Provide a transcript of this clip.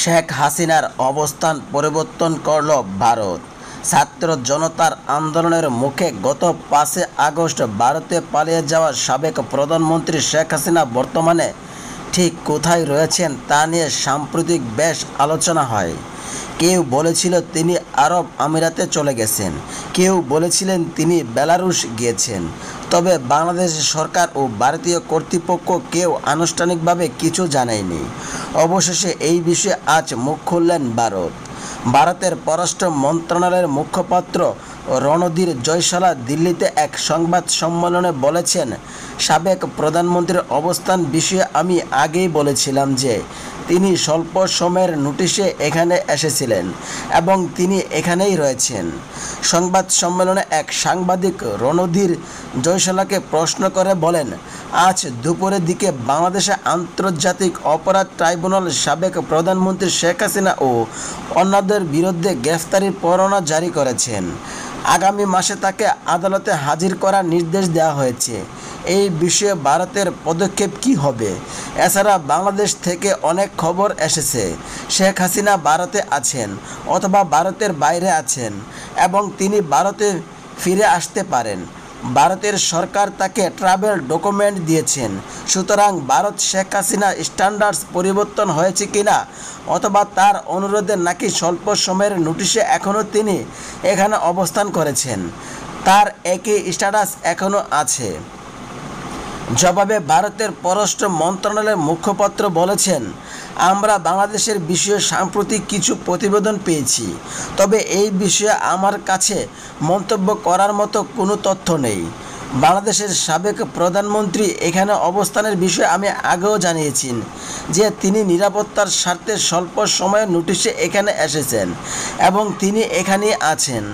শেখ হাসিনার অবস্থান পরিবর্তন করল ভারত। ছাত্র জনতার আন্দোলনের মুখে গত 5 আগস্ট ভারতে পালিয়ে যাওয়া সাবেক প্রধানমন্ত্রী শেখ হাসিনা বর্তমানে ঠিক কোথায় রয়েছেন তা নিয়ে সাম্প্রতিক বেশ আলোচনা হয়। কেউ বলেছিল তিনি আরব আমিরাতে চলে গেছেন, কেউ বলেছিলেন তিনি বেলারুশ গিয়েছেন। তবে বাংলাদেশ সরকার ও ভারতীয় কর্তৃপক্ষ কেউ আনুষ্ঠানিকভাবে কিছু জানায়নি। অবশেষে এই বিষয়ে আজ মুখ খুললেন ভারত। ভারতের পররাষ্ট্র মন্ত্রণালয়ের মুখপাত্র রণধীর জয়সওয়াল দিল্লিতে এক সংবাদ সম্মেলনে বলেছেন, সাবেক প্রধানমন্ত্রীর অবস্থান বিষয়ে আমি আগেই বলেছিলাম যে তিনি স্বল্প সময়ের নোটিশে এখানে এসেছিলেন এবং তিনি এখানেই রয়েছেন। সংবাদ সম্মেলনে এক সাংবাদিক রণধীর জয়সওয়ালকে প্রশ্ন করে বলেন, আজ দুপুরের দিকে বাংলাদেশে আন্তর্জাতিক অপরাধ ট্রাইব্যুনাল সাবেক প্রধানমন্ত্রী শেখ হাসিনা ও অন্যদের বিরুদ্ধে গ্রেফতারি পরোয়ানা জারি করেছেন। আগামী মাসে তাকে আদালতে হাজির করার নির্দেশ দেওয়া হয়েছে। এই বিষয়ে ভারতের পদক্ষেপ কী হবে? এছাড়া বাংলাদেশ থেকে অনেক খবর এসেছে শেখ হাসিনা ভারতে আছেন অথবা ভারতের বাইরে আছেন এবং তিনি ভারতে ফিরে আসতে পারেন। ভারতের সরকার তাকে ট্রাভেল ডকুমেন্ট দিয়েছেন। সুতরাং ভারত শেখ হাসিনা স্ট্যান্ডার্ডস পরিবর্তন হয়েছে কিনা অথবা তার অনুরোধে নাকি স্বল্প সময়ের নোটিশে এখনও তিনি এখানে অবস্থান করেছেন, তার একই স্ট্যাটাস এখনও আছে। জবাবে ভারতের পররাষ্ট্র মন্ত্রণালয়ের মুখপাত্র বলেছেন, আমরা বাংলাদেশের বিষয়ে সাম্প্রতিক কিছু প্রতিবেদন পেয়েছি, তবে এই বিষয়ে আমার কাছে মন্তব্য করার মতো কোনো তথ্য নেই। বাংলাদেশের সাবেক প্রধানমন্ত্রী এখানে অবস্থানের বিষয়ে আমি আগেও জানিয়েছি যে তিনি নিরাপত্তার স্বার্থে স্বল্প সময়ের নোটিশে এখানে এসেছেন এবং তিনি এখানেই আছেন।